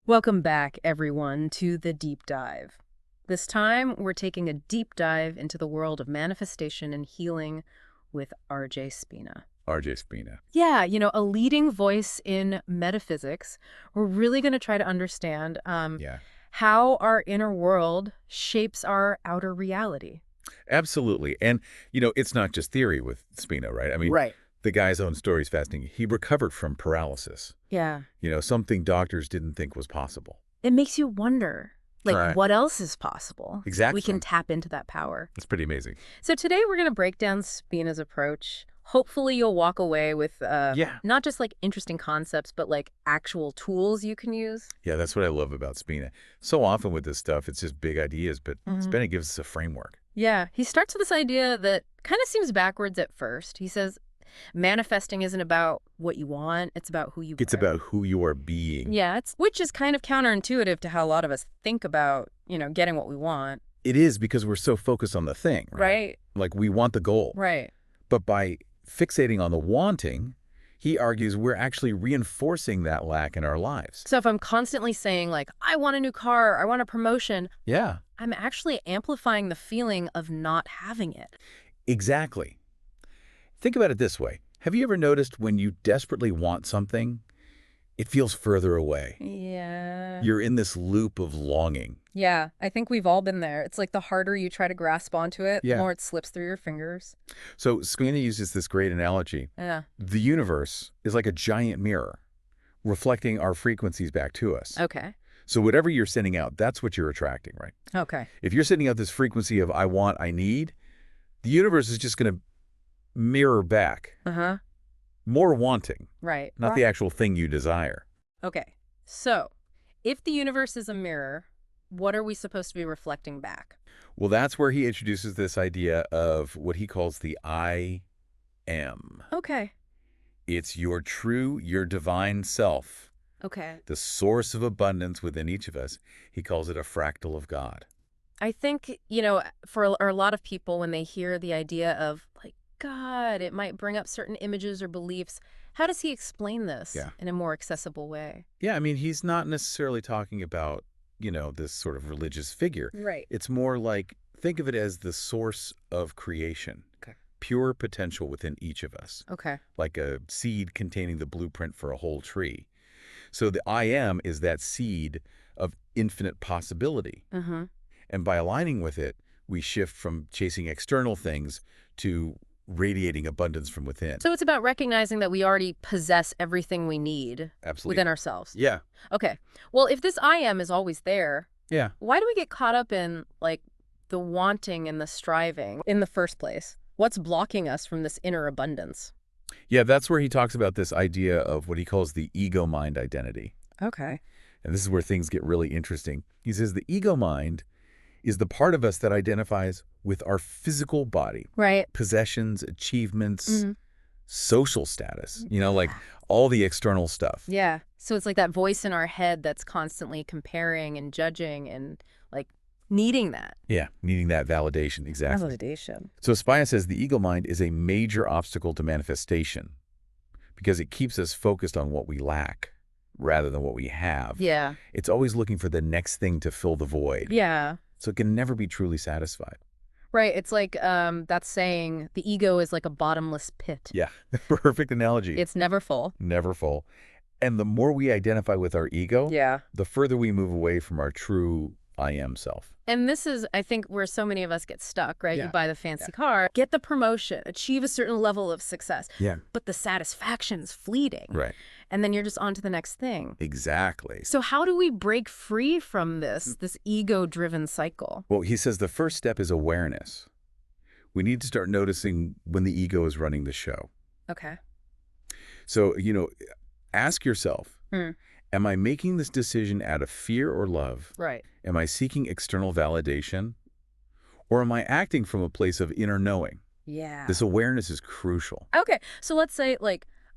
Welcome back, everyone, to the deep dive. This time, we're taking a deep dive into the world of manifestation and healing with RJ Spina. RJ Spina. Yeah, a leading voice in metaphysics. We're really going to try to understand Yeah, how our inner world shapes our outer reality. absolutely. And, it's not just theory with Spina, right? I mean, Right. the guy's own story is fascinating. He recovered from paralysis, Yeah. something doctors didn't think was possible. It makes you wonder, Right. what else is possible? We can Exactly. tap into that power. It's pretty amazing. So today we're going to break down Spina's approach. Hopefully you'll walk away with Yeah. not just interesting concepts, but actual tools you can use. Yeah, that's what I love about Spina. So often with this stuff, it's just big ideas, but Mhm. Spina gives us a framework. Yeah, he starts with this idea that kind of seems backwards at first. He says manifesting isn't about what you want, it's about who you It's are. about who you are being. Yeah, which is kind of counterintuitive to how a lot of us think about, getting what we want. It is because we're so focused on the thing, right? Right. Like we want the goal. Right. But by fixating on the wanting, he argues we're actually reinforcing that lack in our lives. So if I'm constantly saying I want a new car, I want a promotion, Yeah, I'm actually amplifying the feeling of not having it. exactly. Think about it this way. Have you ever noticed when you desperately want something, it feels further away? Yeah. You're in this loop of longing. Yeah, I think we've all been there. It's like the harder you try to grasp onto it, the Yeah. more it slips through your fingers. So Spina uses this great analogy. Yeah. The universe is like a giant mirror, reflecting our frequencies back to us. Okay. So whatever you're sending out, that's what you're attracting, right? Okay. If you're sending out this frequency of I want, I need, the universe is just going to mirror back Uh-huh. more wanting, Right. not the actual thing you desire. Okay. So, if the universe is a mirror, what are we supposed to be reflecting back? Well, that's where he introduces this idea of what he calls the I am. Okay. It's your true, your divine self, Okay. the source of abundance within each of us. He calls it a fractal of God. I think, for a lot of people, when they hear the idea of God, it might bring up certain images or beliefs. How does he explain this Yeah. in a more accessible way? Yeah, I mean, he's not necessarily talking about, this sort of religious figure. Right. It's more like, think of it as the source of creation. Okay. Pure potential within each of us, Okay. like a seed containing the blueprint for a whole tree. So the I am is that seed of infinite possibility. Mm-hmm. And by aligning with it, we shift from chasing external things to radiating abundance from within. So it's about recognizing that we already possess everything we need Absolutely. within ourselves. Yeah. Okay. Well, if this I am is always there, Yeah. why do we get caught up in the wanting and the striving in the first place? What's blocking us from this inner abundance? Yeah, that's where he talks about this idea of what he calls the ego mind identity. Okay. And this is where things get really interesting. He says the ego mind is the part of us that identifies with our physical body, Right. possessions, achievements, Mhm. social status, like all the external stuff. Yeah. So it's like that voice in our head that's constantly comparing and judging and needing that. Yeah, needing that validation, exactly. Validation. So Spina says the ego mind is a major obstacle to manifestation because it keeps us focused on what we lack rather than what we have. Yeah. It's always looking for the next thing to fill the void. Yeah. So it can never be truly satisfied. Right. It's like that saying, the ego is like a bottomless pit. Yeah, perfect analogy. It's never full. Never full. And the more we identify with our ego, Yeah. the further we move away from our true I am self. And this is, I think, where so many of us get stuck, right? Yeah. You buy the fancy car, get the promotion, achieve a certain level of success, Yeah. but the satisfaction's fleeting. Right. And then you're just on to the next thing. Exactly. So how do we break free from this ego-driven cycle? Well, he says the first step is awareness. We need to start noticing when the ego is running the show. Okay. So, ask yourself, Hmm. am I making this decision out of fear or love? Right. Am I seeking external validation? Or am I acting from a place of inner knowing? Yeah. This awareness is crucial. Okay. So let's say,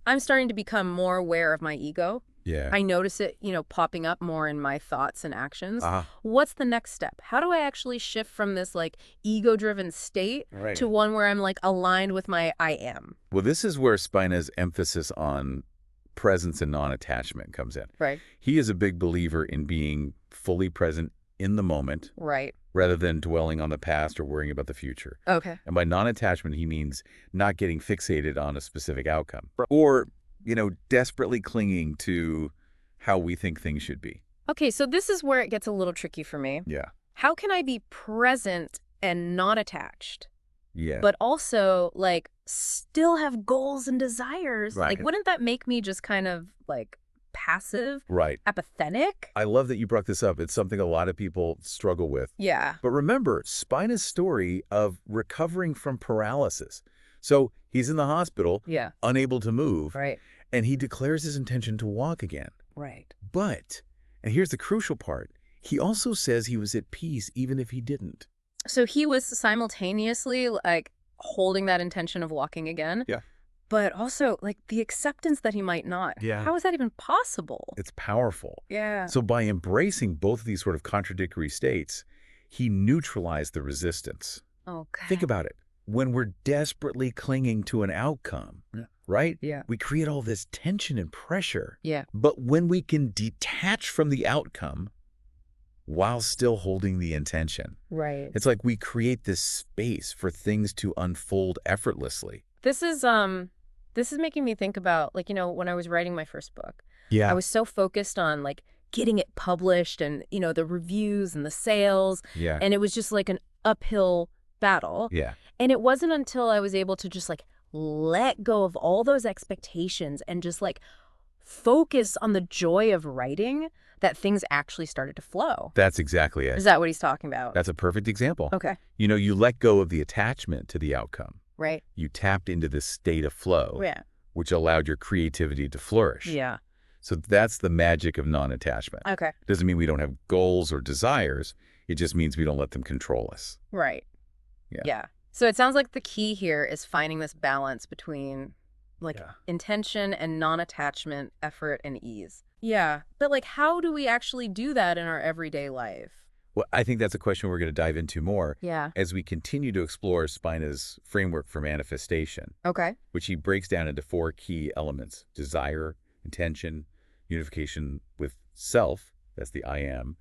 I'm starting to become more aware of my ego. Yeah. I notice it, popping up more in my thoughts and actions. Ah, What's the next step? How do I actually shift from this ego-driven state right. to one where I'm aligned with my I am? Well, this is where Spina's emphasis on presence and non-attachment comes in. Right. He is a big believer in being fully present in the moment Right. rather than dwelling on the past or worrying about the future. Okay. And by non-attachment, he means not getting fixated on a specific outcome or, desperately clinging to how we think things should be. Okay, so this is where it gets a little tricky for me. Yeah. How can I be present and not attached, Yeah. but also, like, still have goals and desires? Right. Like, wouldn't that make me just kind of, like, passive, Right. apathetic? I love that you brought this up. It's something a lot of people struggle with. Yeah. But remember, Spina's story of recovering from paralysis. So he's in the hospital, Yeah. unable to move, Right. and he declares his intention to walk again. Right. But, and here's the crucial part, he also says he was at peace even if he didn't. So he was simultaneously, like, holding that intention of walking again. Yeah. But also, like, the acceptance that he might not. Yeah. How is that even possible? It's powerful. Yeah. So by embracing both of these sort of contradictory states, he neutralized the resistance. Okay. Think about it. When we're desperately clinging to an outcome, right? Yeah. We create all this tension and pressure. Yeah. But when we can detach from the outcome while still holding the intention, Right. it's like we create this space for things to unfold effortlessly. This is making me think about, like, when I was writing my first book, Yeah. I was so focused on, like, getting it published and, the reviews and the sales. Yeah. And it was just like an uphill battle. Yeah. And it wasn't until I was able to just, like, let go of all those expectations and just, like, focus on the joy of writing that things actually started to flow. That's exactly it. Is that what he's talking about? That's a perfect example. Okay. You let go of the attachment to the outcome. Right. You tapped into this state of flow, Yeah. which allowed your creativity to flourish. Yeah. So that's the magic of non-attachment. Okay. Doesn't mean we don't have goals or desires. It just means we don't let them control us. Right. Yeah. Yeah. So it sounds like the key here is finding this balance between, like, intention and non-attachment, effort and ease. Yeah. But, like, how do we actually do that in our everyday life? Well, I think that's a question we're going to dive into more Yeah. as we continue to explore Spina's framework for manifestation, Okay. which he breaks down into 4 key elements: desire, intention, unification with self, that's the I am,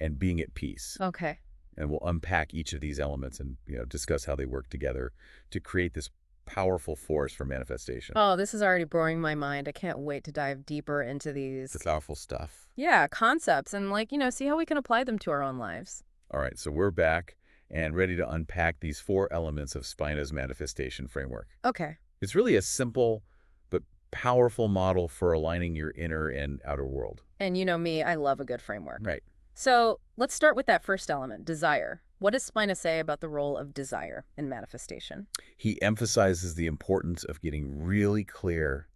and being at peace. Okay. And we'll unpack each of these elements and discuss how they work together to create this powerful force for manifestation. Oh, this is already blowing my mind. I can't wait to dive deeper into these, It's powerful stuff. yeah, concepts and, like, see how we can apply them to our own lives. All right, so we're back and ready to unpack these 4 elements of Spina's manifestation framework. Okay. It's really a simple but powerful model for aligning your inner and outer world. And you know me, I love a good framework. Right. So let's start with that first element, desire. What does Spina say about the role of desire in manifestation? He emphasizes the importance of getting really clear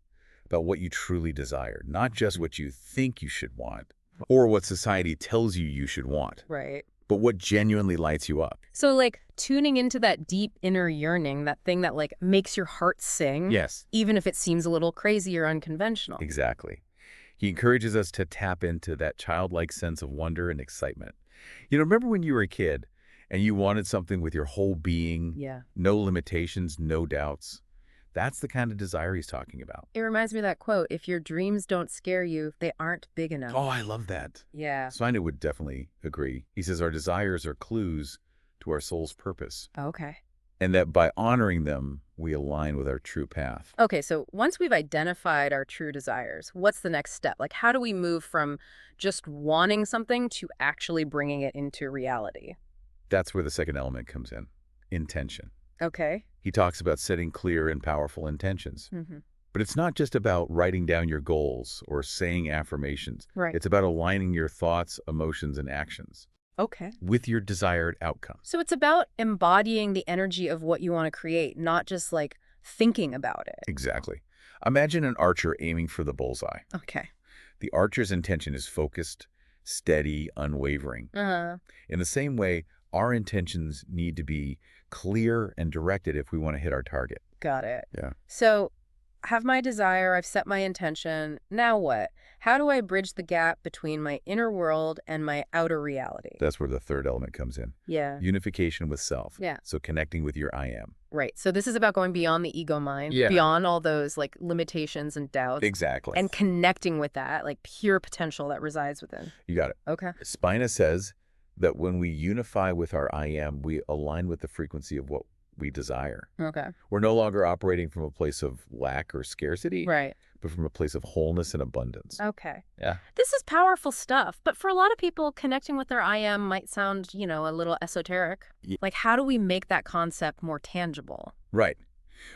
about what you truly desire, not just what you think you should want or what society tells you you should want, Right. but what genuinely lights you up. So, like, tuning into that deep inner yearning, that thing that, like, makes your heart sing, Yes, even if it seems a little crazy or unconventional. exactly. He encourages us to tap into that childlike sense of wonder and excitement. Remember when you were a kid and you wanted something with your whole being, Yeah. no limitations, no doubts? That's the kind of desire he's talking about. It reminds me of that quote, if your dreams don't scare you, they aren't big enough. Oh, I love that. Yeah. Spina would definitely agree. He says our desires are clues to our soul's purpose, Okay. and that by honoring them, we align with our true path. Okay, so once we've identified our true desires, what's the next step? Like, how do we move from just wanting something to actually bringing it into reality? That's where the second element comes in, intention. Okay. He talks about setting clear and powerful intentions. Mm-hmm. But it's not just about writing down your goals or saying affirmations. Right. It's about aligning your thoughts, emotions, and actions Okay. with your desired outcome. So it's about embodying the energy of what you want to create, not just, like, thinking about it. Exactly. Imagine an archer aiming for the bullseye. Okay. The archer's intention is focused, steady, unwavering. Uh-huh. In the same way, our intentions need to be clear and directed if we want to hit our target. Got it. Yeah. So I have my desire, I've set my intention. Now what? How do I bridge the gap between my inner world and my outer reality? That's where the third element comes in. Yeah. Unification with self. Yeah. So connecting with your I am. Right. So this is about going beyond the ego mind, Yeah. beyond all those like limitations and doubts, Exactly. and connecting with that like pure potential that resides within. You got it. Okay. Spina says that when we unify with our I am, we align with the frequency of what we desire. Okay. We're no longer operating from a place of lack or scarcity, Right. but from a place of wholeness and abundance. Okay. Yeah. This is powerful stuff, but for a lot of people, connecting with their I am might sound, a little esoteric. Ye- Like, how do we make that concept more tangible? Right.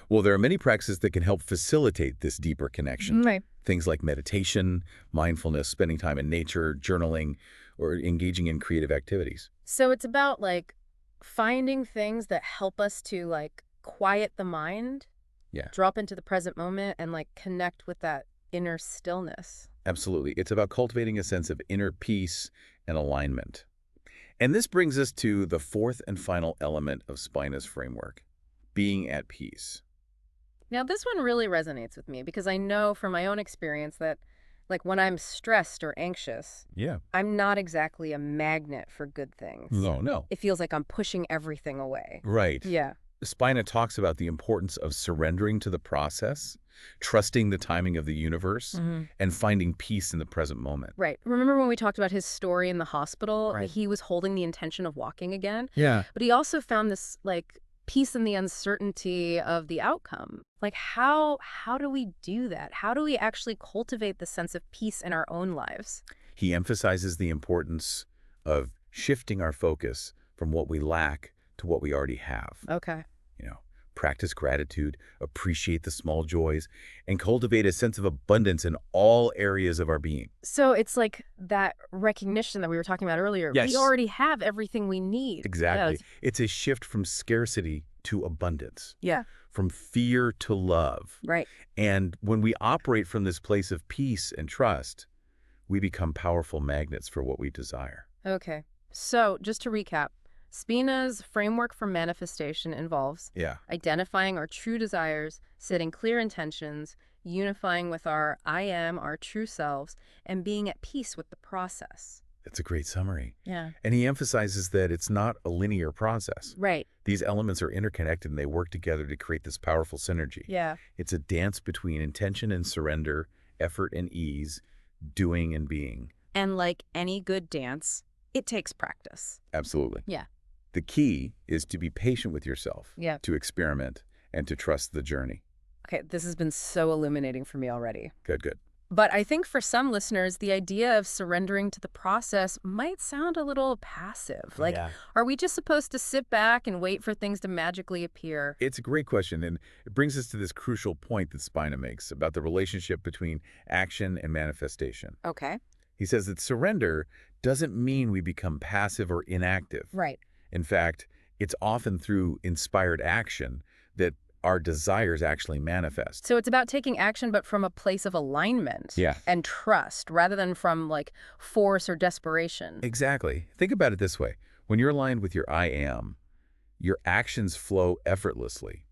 Well, there are many practices that can help facilitate this deeper connection. Right. Things like meditation, mindfulness, spending time in nature, journaling, or engaging in creative activities. So it's about like finding things that help us to like quiet the mind, Yeah. drop into the present moment, and like connect with that inner stillness. Absolutely. It's about cultivating a sense of inner peace and alignment. And this brings us to the fourth and final element of Spina's framework, being at peace. Now, this one really resonates with me because I know from my own experience that like when I'm stressed or anxious, Yeah. I'm not exactly a magnet for good things. No. It feels like I'm pushing everything away. Right. Yeah. Spina talks about the importance of surrendering to the process, trusting the timing of the universe, and finding peace in the present moment. Right. Remember when we talked about his story in the hospital? Right. He was holding the intention of walking again, Yeah. but he also found this like peace in the uncertainty of the outcome. Like how do we do that? How do we actually cultivate the sense of peace in our own lives? He emphasizes the importance of shifting our focus from what we lack to what we already have. Okay. Practice gratitude, appreciate the small joys, and cultivate a sense of abundance in all areas of our being. So it's like that recognition that we were talking about earlier. Yes. We already have everything we need. Exactly. Yeah. It's a shift from scarcity to abundance, Yeah. from fear to love. Right. And when we operate from this place of peace and trust, we become powerful magnets for what we desire. Okay. So just to recap, Spina's framework for manifestation involves Yeah. identifying our true desires, setting clear intentions, unifying with our I am, our true selves, and being at peace with the process. That's a great summary. Yeah. And he emphasizes that it's not a linear process. Right. These elements are interconnected and they work together to create this powerful synergy. Yeah. It's a dance between intention and surrender, effort and ease, doing and being. And like any good dance, it takes practice. Absolutely. Yeah. The key is to be patient with yourself, Yeah. to experiment, and to trust the journey. Okay, this has been so illuminating for me already. Good. But I think for some listeners, the idea of surrendering to the process might sound a little passive. Like, are we just supposed to sit back and wait for things to magically appear? It's a great question, and it brings us to this crucial point that Spina makes about the relationship between action and manifestation. Okay. He says that surrender doesn't mean we become passive or inactive. Right. In fact, it's often through inspired action that our desires actually manifest. So it's about taking action, but from a place of alignment and trust, rather than from like force or desperation. Exactly. Think about it this way. When you're aligned with your I am, your actions flow effortlessly,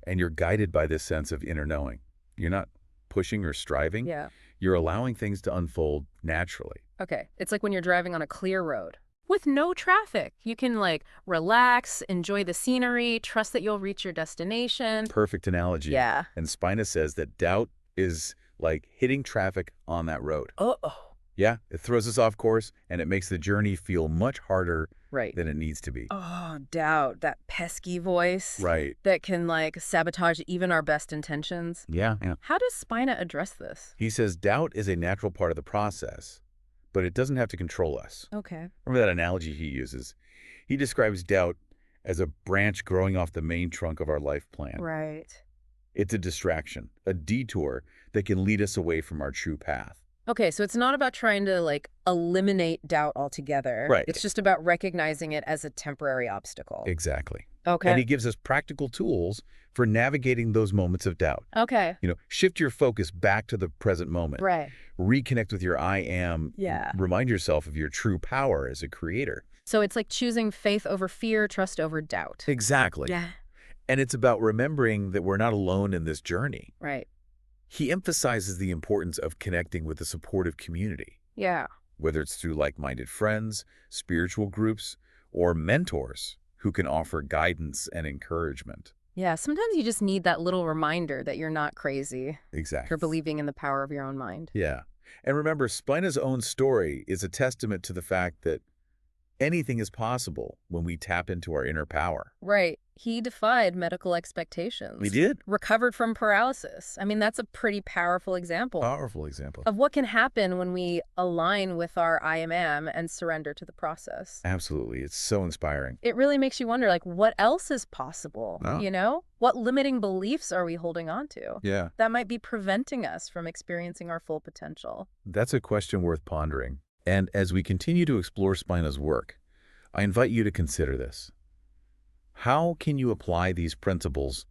and you're guided by this sense of inner knowing. You're not pushing or striving. Yeah. You're allowing things to unfold naturally. Okay. It's like when you're driving on a clear road with no traffic. You can like relax, enjoy the scenery, trust that you'll reach your destination. Perfect analogy. Yeah. And Spina says that doubt is like hitting traffic on that road. Uh-oh. Yeah, it throws us off course, and it makes the journey feel much harder Right. than it needs to be. Oh, doubt, that pesky voice. Right. That can like sabotage even our best intentions. Yeah. How does Spina address this? He says doubt is a natural part of the process, but it doesn't have to control us. Okay. Remember that analogy he uses? He describes doubt as a branch growing off the main trunk of our life plan. Right. It's a distraction, a detour that can lead us away from our true path. Okay, so it's not about trying to like eliminate doubt altogether. Right. It's just about recognizing it as a temporary obstacle. Exactly. Okay. And he gives us practical tools for navigating those moments of doubt. Okay. Shift your focus back to the present moment. Right. Reconnect with your I am. Yeah. Remind yourself of your true power as a creator. So it's like choosing faith over fear, trust over doubt. Exactly. Yeah. And it's about remembering that we're not alone in this journey. Right. He emphasizes the importance of connecting with a supportive community, Yeah. whether it's through like-minded friends, spiritual groups, or mentors who can offer guidance and encouragement. Yeah, sometimes you just need that little reminder that you're not crazy for Exactly. believing in the power of your own mind. Yeah. And remember, Spina's own story is a testament to the fact that anything is possible when we tap into our inner power. Right. He defied medical We expectations, did. recovered from paralysis. I mean, that's a pretty powerful example Powerful example. of what can happen when we align with our I am and surrender to the process. Absolutely. It's so inspiring. It really makes you wonder, like, what else is possible, Oh. you know? What limiting beliefs are we holding on to Yeah. that might be preventing us from experiencing our full potential? That's a question worth pondering. And as we continue to explore Spina's work, I invite you to consider this. How can you apply these principles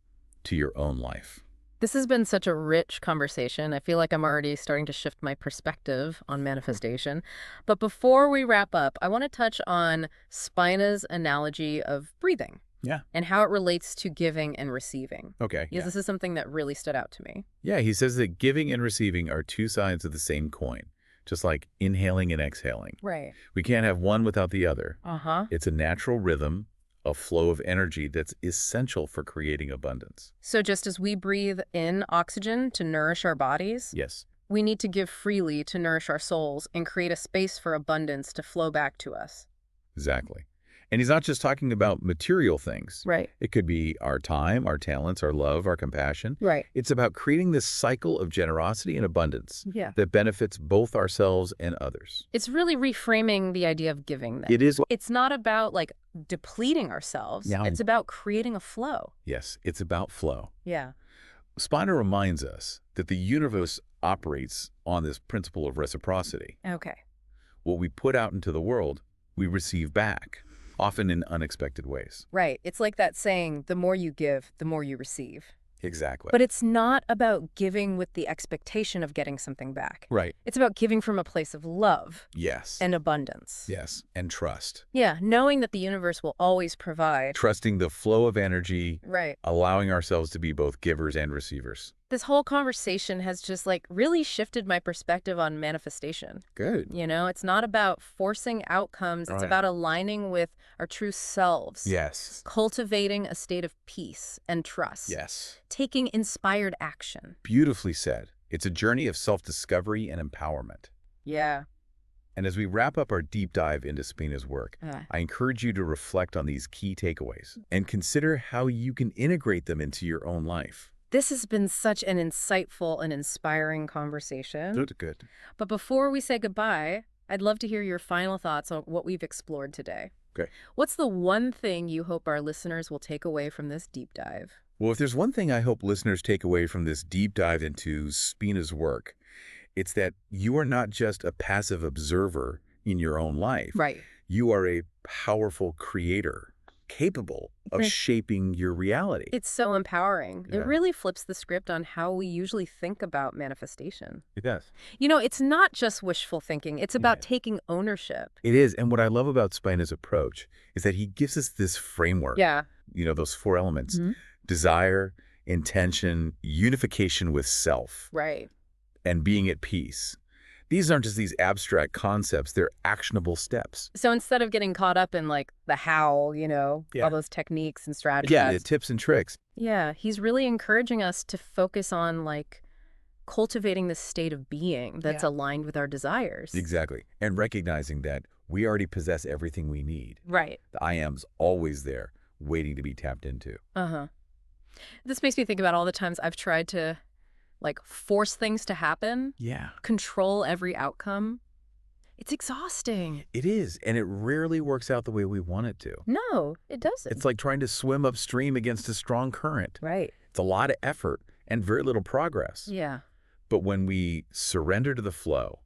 to your own life? This has been such a rich conversation. I feel like I'm already starting to shift my perspective on manifestation. But before we wrap up, I want to touch on Spina's analogy of breathing. Yeah. And how it relates to giving and receiving. Okay. Because this is something that really stood out to me. Yeah, he says that giving and receiving are two sides of the same coin, just like inhaling and exhaling. Right. We can't have one without the other. Uh-huh. It's a natural rhythm, a flow of energy that's essential for creating abundance. So just as we breathe in oxygen to nourish our bodies, Yes. we need to give freely to nourish our souls and create a space for abundance to flow back to us. Exactly. And he's not just talking about material things. Right. It could be our time, our talents, our love, our compassion. Right. It's about creating this cycle of generosity and abundance Yeah. that benefits both ourselves and others. It's really reframing the idea of giving then. It is. It's not about like depleting ourselves. Yeah. It's about creating a flow. Yes, it's about flow. Yeah. Spina reminds us that the universe operates on this principle of reciprocity. Okay. What we put out into the world, we receive back, often in unexpected ways. Right. It's like that saying, the more you give, the more you receive. Exactly. But it's not about giving with the expectation of getting something back. Right. It's about giving from a place of love Yes. and abundance. Yes. And trust. Yeah, knowing that the universe will always provide. Trusting the flow of energy, Right. allowing ourselves to be both givers and receivers. This whole conversation has just like really shifted my perspective on manifestation. Good. You know, it's not about forcing outcomes. It's Right. about aligning with our true selves. Yes. Cultivating a state of peace and trust. Yes. Taking inspired action. Beautifully said. It's a journey of self-discovery and empowerment. Yeah. And as we wrap up our deep dive into Spina's work, I encourage you to reflect on these key takeaways and consider how you can integrate them into your own life. This has been such an insightful and inspiring conversation. Good. But before we say goodbye, I'd love to hear your final thoughts on what we've explored today. Okay. What's the one thing you hope our listeners will take away from this deep dive? Well, if there's one thing I hope listeners take away from this deep dive into Spina's work, it's that you are not just a passive observer in your own life. Right. You are a powerful creator, capable of shaping your reality. It's so empowering. Yeah. It really flips the script on how we usually think about manifestation. It does. You know, it's not just wishful thinking. It's about Yeah. taking ownership. It is. And what I love about Spina's approach is that he gives us this framework. Yeah. You know, those four elements: Mhm. desire, intention, unification with self, Right. and being at peace. These aren't just these abstract concepts, they're actionable steps. So instead of getting caught up in like the how, you know, Yeah. all those techniques and strategies. Yeah, the tips and tricks. Yeah, he's really encouraging us to focus on like cultivating this state of being that's aligned with our desires. Exactly. And recognizing that we already possess everything we need. Right. The I am's always there, waiting to be tapped into. Uh-huh. This makes me think about all the times I've tried to like force things to happen, Yeah. control every outcome. It's exhausting. It is, and it rarely works out the way we want it to. No, it doesn't. It's like trying to swim upstream against a strong current. Right. It's a lot of effort and very little progress. Yeah. But when we surrender to the flow,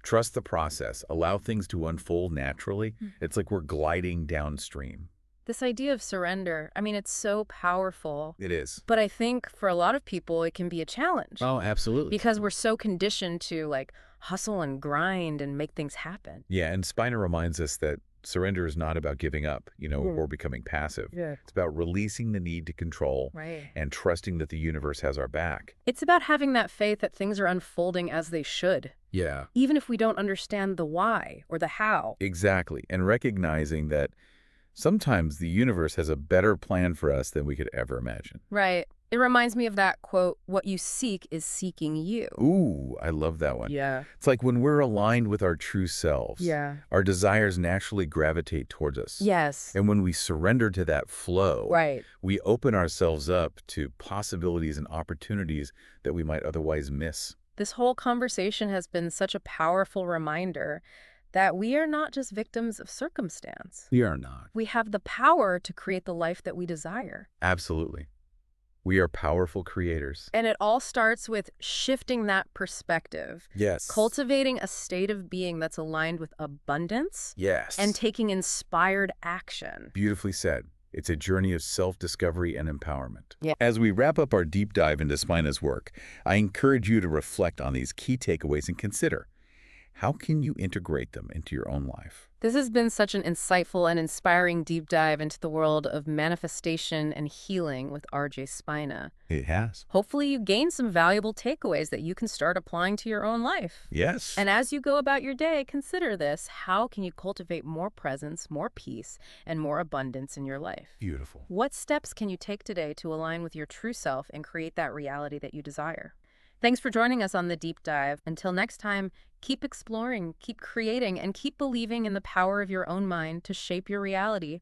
trust the process, allow things to unfold naturally, it's like we're gliding downstream. This idea of surrender, I mean, it's so powerful. It is. But I think for a lot of people, it can be a challenge. Oh, absolutely. Because we're so conditioned to like hustle and grind and make things happen. Yeah, and Spina reminds us that surrender is not about giving up, or becoming passive. Yeah. It's about releasing the need to control Right. and trusting that the universe has our back. It's about having that faith that things are unfolding as they should, Yeah. even if we don't understand the why or the how. Exactly. And recognizing that Sometimes the universe has a better plan for us than we could ever imagine. Right. It reminds me of that quote, what you seek is seeking you. Ooh, I love that one. Yeah. It's like when we're aligned with our true selves, Yeah. our desires naturally gravitate towards us. Yes. And when we surrender to that flow, Right. we open ourselves up to possibilities and opportunities that we might otherwise miss. This whole conversation has been such a powerful reminder that we are not just victims of circumstance. We are not. We have the power to create the life that we desire. Absolutely. We are powerful creators. And it all starts with shifting that perspective, Yes. cultivating a state of being that's aligned with abundance, Yes. and taking inspired action. Beautifully said. It's a journey of self-discovery and empowerment. Yeah. As we wrap up our deep dive into Spina's work, I encourage you to reflect on these key takeaways and consider, how can you integrate them into your own life? This has been such an insightful and inspiring deep dive into the world of manifestation and healing with RJ Spina. It has. Hopefully you gain some valuable takeaways that you can start applying to your own life. Yes. And as you go about your day, consider this. How can you cultivate more presence, more peace, and more abundance in your life? Beautiful. What steps can you take today to align with your true self and create that reality that you desire? Thanks for joining us on the deep dive. Until next time, keep exploring, keep creating, and keep believing in the power of your own mind to shape your reality.